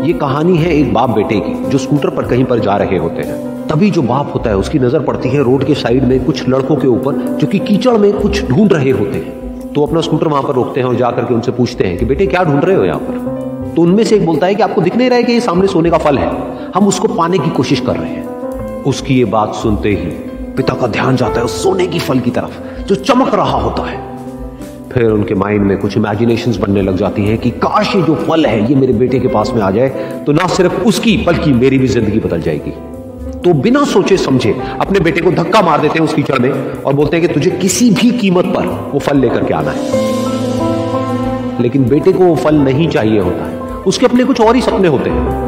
ये कहानी है एक बाप बेटे की जो स्कूटर पर कहीं पर जा रहे होते हैं। तभी जो बाप होता है उसकी नजर पड़ती है रोड के साइड में कुछ लड़कों के ऊपर जो कि कीचड़ में कुछ ढूंढ रहे होते हैं। तो अपना स्कूटर वहां पर रोकते हैं और जाकर के उनसे पूछते हैं कि बेटे क्या ढूंढ रहे हो यहाँ पर। तो उनमें से एक बोलता है कि आपको दिख नहीं रहा है कि ये सामने सोने का फल है, हम उसको पाने की कोशिश कर रहे हैं। उसकी ये बात सुनते ही पिता का ध्यान जाता है उस सोने की फल की तरफ जो चमक रहा होता है। फिर उनके माइंड में कुछ इमेजिनेशंस बनने लग जाती हैं कि काश ये जो फल है ये मेरे बेटे के पास में आ जाए तो ना सिर्फ उसकी बल्कि मेरी भी जिंदगी बदल जाएगी। तो बिना सोचे समझे अपने बेटे को धक्का मार देते हैं उस कीचड़ में और बोलते हैं कि तुझे किसी भी कीमत पर वो फल लेकर के आना है। लेकिन बेटे को वो फल नहीं चाहिए होता है, उसके अपने कुछ और ही सपने होते हैं।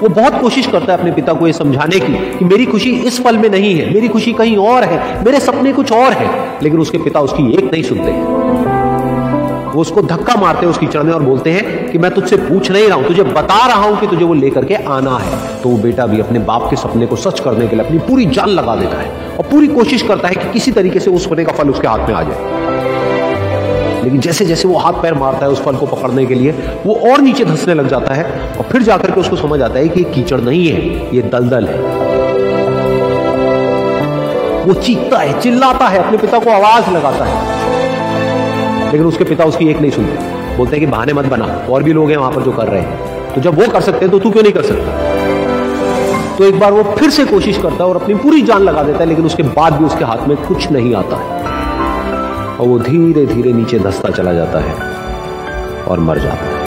वो बहुत कोशिश करता है अपने पिता को ये समझाने की कि मेरी खुशी इस फल में नहीं है, मेरी खुशी कहीं और है, मेरे सपने कुछ और है। लेकिन उसके पिता उसकी एक नहीं सुनते। वो उसको धक्का मारते हैं उस कीचड़ में और बोलते हैं कि मैं तुझसे पूछ नहीं रहा हूं, तुझे बता रहा हूं कि तुझे वो लेकर के आना है। तो वो बेटा भी अपने बाप के सपने को सच करने के लिए अपनी पूरी जान लगा देता है और पूरी कोशिश करता है कि किसी तरीके से उस सोने का फल उसके हाथ में आ जाए। लेकिन जैसे जैसे वो हाथ पैर मारता है उस फल को पकड़ने के लिए वो और नीचे धंसने लग जाता है और फिर जाकर के उसको समझ आता है कि ये कीचड़ नहीं है, ये दलदल है। वो चीखता है, चिल्लाता है, अपने पिता को आवाज लगाता है। लेकिन उसके पिता उसकी एक नहीं सुनते, बोलते हैं कि बहाने मत बना, और भी लोग हैं वहां पर जो कर रहे हैं, तो जब वो कर सकते हैं तो तू क्यों नहीं कर सकता। तो एक बार वो फिर से कोशिश करता है और अपनी पूरी जान लगा देता है, लेकिन उसके बाद भी उसके हाथ में कुछ नहीं आता है और वो धीरे धीरे नीचे धंसता चला जाता है और मर जाता है।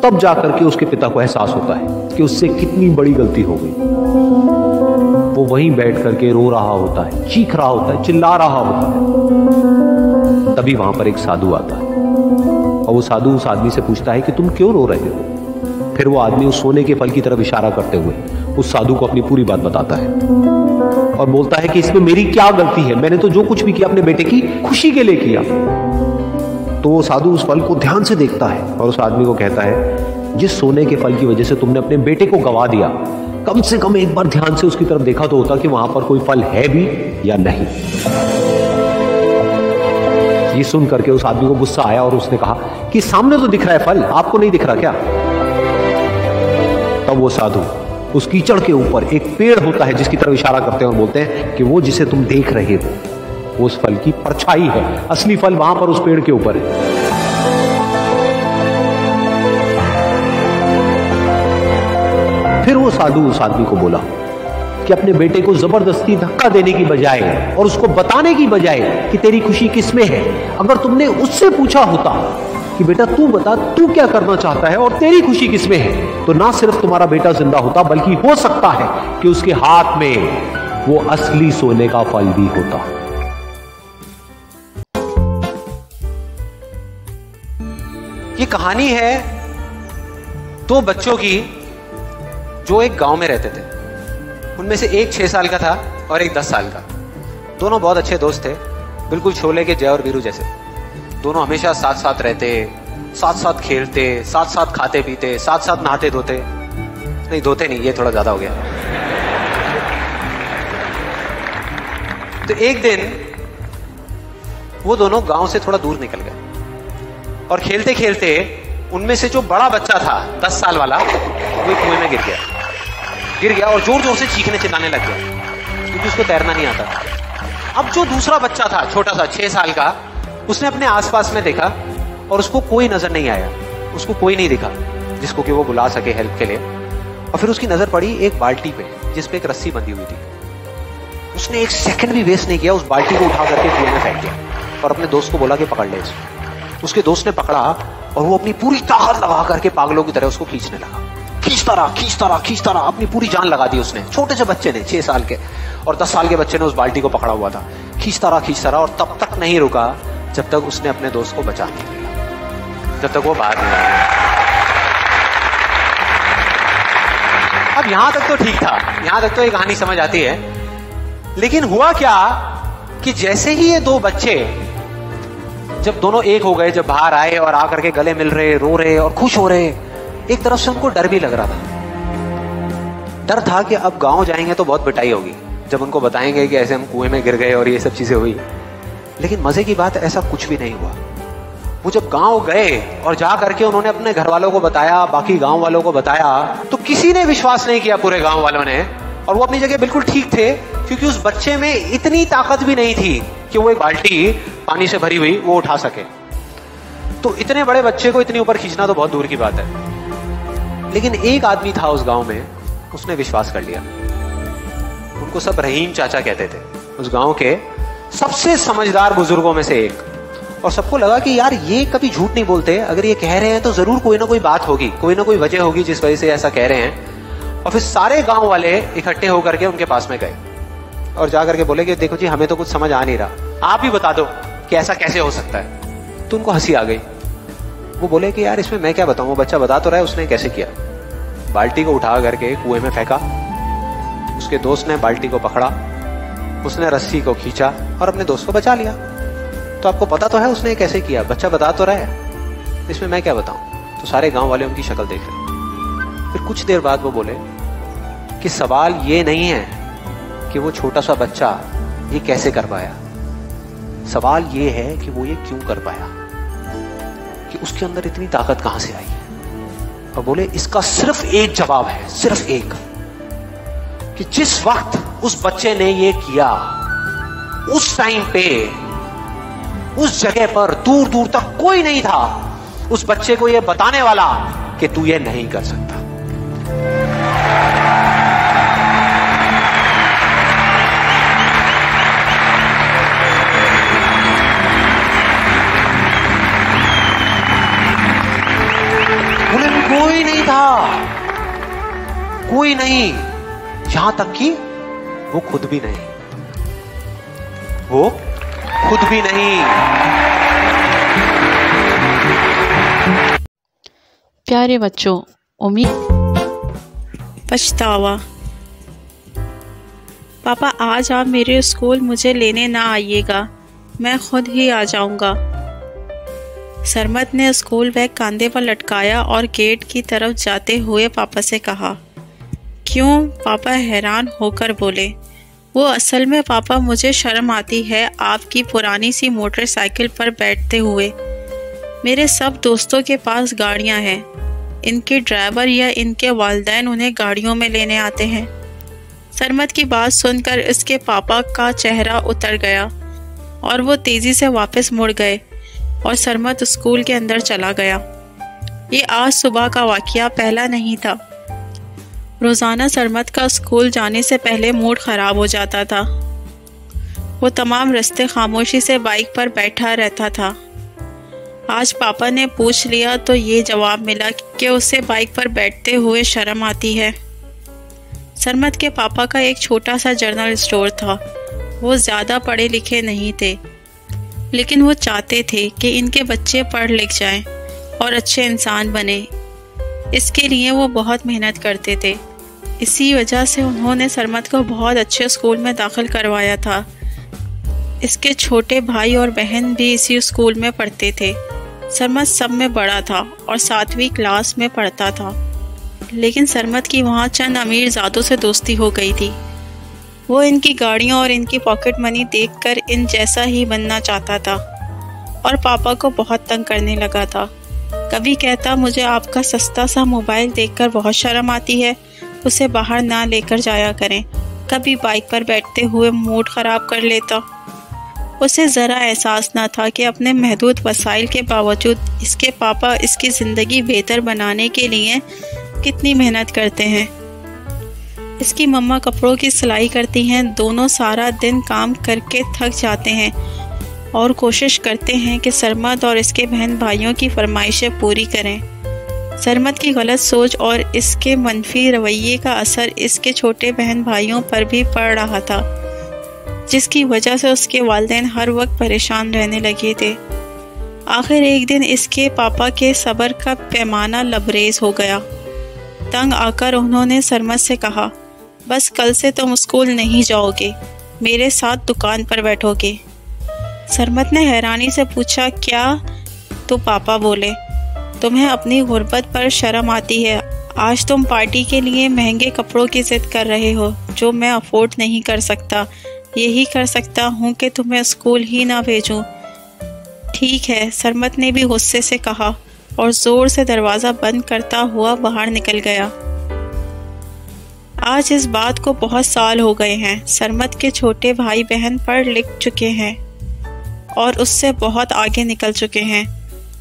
तब जाकर के उसके पिता को एहसास होता है कि उससे कितनी बड़ी गलती हो गई। वो वहीं बैठ करके रो रहा होता है, चीख रहा होता है, चिल्ला रहा होता है। तभी वहां पर एक साधु आता है और वो साधु उस आदमी से पूछता है कि तुम क्यों रो रहे हो। फिर वो आदमी उस सोने के फल की तरफ इशारा करते हुए उस साधु को अपनी पूरी बात बताता है और बोलता है कि इसमें मेरी क्या गलती है, मैंने तो जो कुछ भी किया अपने बेटे की खुशी के लिए किया। तो वो साधु उस फल को ध्यान से देखता है और उस आदमी को कहता है जिस सोने के फल की वजह से तुमने अपने बेटे को गवा दिया, कम से कम एक बार ध्यान से उसकी तरफ देखा तो होता कि वहां पर कोई फल है भी या नहीं। ये सुन करके उस आदमी को गुस्सा आया और उसने कहा कि सामने तो दिख रहा है फल, आपको नहीं दिख रहा क्या। तब वो साधु उस कीचड़ के ऊपर एक पेड़ होता है जिसकी तरफ इशारा करते हैं और बोलते हैं कि वो जिसे तुम देख रहे हो वो उस फल की परछाई है, असली फल वहां पर उस पेड़ के ऊपर है। फिर वो साधु उस आदमी को बोला कि अपने बेटे को जबरदस्ती धक्का देने की बजाय और उसको बताने की बजाय कि तेरी खुशी किसमें है, अगर तुमने उससे पूछा होता कि बेटा तू बता तू क्या करना चाहता है और तेरी खुशी किसमें है, तो ना सिर्फ तुम्हारा बेटा जिंदा होता बल्कि हो सकता है कि उसके हाथ में वो असली सोने का फल भी होता। ये कहानी है दो बच्चों की जो एक गांव में रहते थे। उनमें से एक 6 साल का था और एक 10 साल का। दोनों बहुत अच्छे दोस्त थे, बिल्कुल शोले के जय और वीरू जैसे। दोनों हमेशा साथ साथ रहते, साथ साथ खेलते, साथ साथ खाते पीते, साथ साथ नहाते धोते। नहीं धोते नहीं, ये थोड़ा ज्यादा हो गया। तो एक दिन वो दोनों गांव से थोड़ा दूर निकल गए और खेलते खेलते उनमें से जो बड़ा बच्चा था 10 साल वाला वो कुएं में गिर गया और जोर जोर से चीखने चिल्लाने लग गया क्योंकि उसको तैरना नहीं आता था। अब जो दूसरा बच्चा था छोटा सा 6 साल का, उसने अपने आसपास में देखा और उसको कोई नजर नहीं आया, उसको कोई नहीं दिखा जिसको कि वो बुला सके हेल्प के लिए। और फिर उसकी नजर पड़ी एक बाल्टी पे जिसपे एक रस्सी बंधी हुई थी। उसने 1 सेकंड भी वेस्ट नहीं किया, उस बाल्टी को उठा करके कुएं में फेंक दिया और अपने दोस्त को बोला कि पकड़ ले इसको। उसके दोस्त ने पकड़ा और वो अपनी पूरी ताकत लगा करके पागलों की तरह उसको खींचने लगा। खींचता रहा, अपनी पूरी जान लगा दी उसने। छोटे से बच्चे ने 6 साल के और 10 साल के बच्चे ने उस बाल्टी को पकड़ा हुआ था। खींचता रहा और तब तक नहीं रुका जब तक उसने अपने दोस्त को बचा नहीं लिया, जब तक वो बाहर नहीं आया। अब यहां तक तो ठीक था, यहां तक तो ये कहानी समझ आती है। लेकिन हुआ क्या कि जैसे ही ये 2 बच्चे जब दोनों एक हो गए, जब बाहर आए और आकर के गले मिल रहे, रो रहे और खुश हो रहे, एक तरफ से उनको डर भी लग रहा था। डर था कि अब गांव जाएंगे तो बहुत पिटाई होगी जब उनको बताएंगे कि ऐसे हम कुएं में गिर गए और ये सब चीजें हुई। लेकिन मजे की बात ऐसा कुछ भी नहीं हुआ। वो जब गांव गए और जा करके उन्होंने अपने घर वालों को बताया, बाकी गांव वालों को बताया, तो किसी ने विश्वास नहीं किया, पूरे गांव वालों ने। और वो अपनी जगह बिल्कुल ठीक थे, क्योंकि उस बच्चे में इतनी ताकत भी नहीं थी कि वो एक बाल्टी पानी से भरी हुई वो उठा सके। तो इतने बड़े बच्चे को इतनी ऊपर खींचना तो बहुत दूर की बात है। लेकिन एक आदमी था उस गांव में, उसने विश्वास कर लिया। उनको सब रहीम चाचा कहते थे, उस गांव के सबसे समझदार बुजुर्गों में से एक। और सबको लगा कि यार ये कभी झूठ नहीं बोलते, अगर ये कह रहे हैं तो जरूर कोई ना कोई बात होगी, कोई ना कोई वजह होगी जिस वजह से ऐसा कह रहे हैं। और फिर सारे गांव वाले इकट्ठे होकर के उनके पास में गए और जाकर के बोले कि देखो जी, हमें तो कुछ समझ आ नहीं रहा, आप ही बता दो कि ऐसा कैसे हो सकता है। तो उनको हंसी आ गई। वो बोले कि यार इसमें मैं क्या बताऊं, वो बच्चा बता तो रहा है उसने कैसे किया। बाल्टी को उठा करके कुएं में फेंका, उसके दोस्त ने बाल्टी को पकड़ा, उसने रस्सी को खींचा और अपने दोस्त को बचा लिया। तो आपको पता तो है उसने कैसे किया, बच्चा बता तो रहा है, इसमें मैं क्या बताऊं। तो सारे गांव वाले उनकी शक्ल देख रहे। फिर कुछ देर बाद वो बोले कि सवाल ये नहीं है कि वो छोटा सा बच्चा ये कैसे कर पाया, सवाल ये है कि वो ये क्यों कर पाया, कि उसके अंदर इतनी ताकत कहां से आई। और बोले इसका सिर्फ एक जवाब है, सिर्फ एक, कि जिस वक्त उस बच्चे ने ये किया, उस टाइम पे उस जगह पर दूर दूर तक कोई नहीं था उस बच्चे को ये बताने वाला कि तू ये नहीं कर सकता। बोले कोई नहीं था, कोई नहीं, यहां तक कि वो खुद भी नहीं, वो खुद भी नहीं। प्यारे बच्चों, पछतावा। पापा आज आप मेरे स्कूल मुझे लेने ना आइएगा, मैं खुद ही आ जाऊंगा। सरमत ने स्कूल बैग कंधे पर लटकाया और गेट की तरफ जाते हुए पापा से कहा। क्यों? पापा हैरान होकर बोले। वो असल में पापा मुझे शर्म आती है आपकी पुरानी सी मोटरसाइकिल पर बैठते हुए। मेरे सब दोस्तों के पास गाड़ियां हैं, इनके ड्राइवर या इनके वालिदैन उन्हें गाड़ियों में लेने आते हैं। सरमत की बात सुनकर इसके पापा का चेहरा उतर गया और वो तेज़ी से वापस मुड़ गए और सरमत स्कूल के अंदर चला गया। ये आज सुबह का वाक़या पहला नहीं था। रोज़ाना सरमत का स्कूल जाने से पहले मूड ख़राब हो जाता था। वो तमाम रास्ते खामोशी से बाइक पर बैठा रहता था। आज पापा ने पूछ लिया तो ये जवाब मिला कि उसे बाइक पर बैठते हुए शर्म आती है। सरमत के पापा का एक छोटा सा जनरल स्टोर था। वो ज़्यादा पढ़े लिखे नहीं थे, लेकिन वो चाहते थे कि इनके बच्चे पढ़ लिख जाएं और अच्छे इंसान बने। इसके लिए वो बहुत मेहनत करते थे। इसी वजह से उन्होंने सरमत को बहुत अच्छे स्कूल में दाखिल करवाया था। इसके छोटे भाई और बहन भी इसी स्कूल में पढ़ते थे। सरमत सब में बड़ा था और 7वीं क्लास में पढ़ता था, लेकिन सरमत की वहाँ चंद अमीर ज़ादों से दोस्ती हो गई थी। वो इनकी गाड़ियों और इनकी पॉकेट मनी देखकर इन जैसा ही बनना चाहता था और पापा को बहुत तंग करने लगा था। कभी कहता मुझे आपका सस्ता सा मोबाइल देखकर बहुत शर्म आती है, उसे बाहर ना लेकर जाया करें। कभी बाइक पर बैठते हुए मूड ख़राब कर लेता। उसे ज़रा एहसास ना था कि अपने महदूद वसाइल के बावजूद इसके पापा इसकी ज़िंदगी बेहतर बनाने के लिए कितनी मेहनत करते हैं। इसकी मम्मा कपड़ों की सिलाई करती हैं। दोनों सारा दिन काम करके थक जाते हैं और कोशिश करते हैं कि सरमत और इसके बहन भाइयों की फरमाइशें पूरी करें। सरमत की गलत सोच और इसके मनफी रवैये का असर इसके छोटे बहन भाइयों पर भी पड़ रहा था, जिसकी वजह से उसके वालिदैन हर वक्त परेशान रहने लगे थे। आखिर एक दिन इसके पापा के सब्र का पैमाना लबरेज हो गया। तंग आकर उन्होंने सरमत से कहा, बस कल से तुम स्कूल नहीं जाओगे, मेरे साथ दुकान पर बैठोगे। सरमत ने हैरानी से पूछा, क्या? तो पापा बोले, तुम्हें अपनी गुर्बत पर शर्म आती है। आज तुम पार्टी के लिए महंगे कपड़ों की जिद कर रहे हो जो मैं अफोर्ड नहीं कर सकता। यही कर सकता हूँ कि तुम्हें स्कूल ही ना भेजूँ। ठीक है, सरमत ने भी गुस्से से कहा और जोर से दरवाज़ा बंद करता हुआ बाहर निकल गया। आज इस बात को बहुत साल हो गए हैं। सरमत के छोटे भाई बहन पढ़ लिख चुके हैं और उससे बहुत आगे निकल चुके हैं।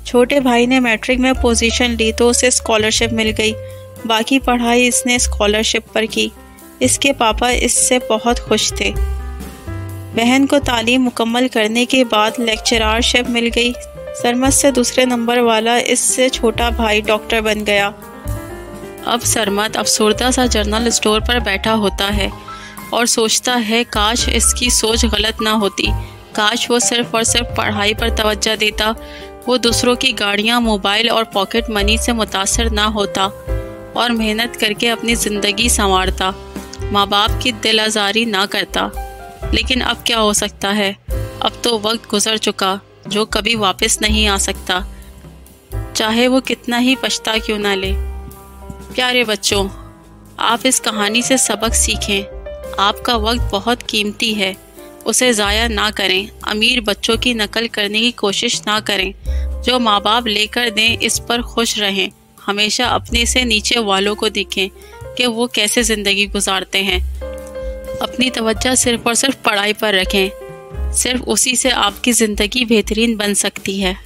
छोटे भाई ने मैट्रिक में पोजीशन ली तो उसे स्कॉलरशिप मिल गई। बाकी पढ़ाई इसने स्कॉलरशिप पर की। इसके पापा इससे बहुत खुश थे। बहन को तालीम मुकम्मल करने के बाद लेक्चररशिप मिल गई। सरमत से दूसरे नंबर वाला इससे छोटा भाई डॉक्टर बन गया। अब सरमत अफसरदा सा जनरल स्टोर पर बैठा होता है और सोचता है काश इसकी सोच गलत ना होती, काश वो सिर्फ और सिर्फ पढ़ाई पर तवज्जो देता, वो दूसरों की गाड़ियाँ, मोबाइल और पॉकेट मनी से मुतासर ना होता और मेहनत करके अपनी ज़िंदगी संवारता, माँ बाप की दिल आज़ारी ना करता। लेकिन अब क्या हो सकता है, अब तो वक्त गुजर चुका जो कभी वापस नहीं आ सकता, चाहे वो कितना ही पछता क्यों ना ले। प्यारे बच्चों, आप इस कहानी से सबक सीखें। आपका वक्त बहुत कीमती है, उसे ज़ाया ना करें। अमीर बच्चों की नकल करने की कोशिश ना करें। जो माँ बाप लेकर दें इस पर खुश रहें। हमेशा अपने से नीचे वालों को देखें कि वो कैसे ज़िंदगी गुजारते हैं। अपनी तवज्जो सिर्फ और सिर्फ पढ़ाई पर रखें, सिर्फ उसी से आपकी ज़िंदगी बेहतरीन बन सकती है।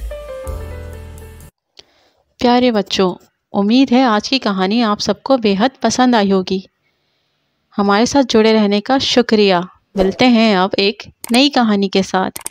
प्यारे बच्चों, उम्मीद है आज की कहानी आप सबको बेहद पसंद आई होगी। हमारे साथ जुड़े रहने का शुक्रिया। मिलते हैं अब एक नई कहानी के साथ।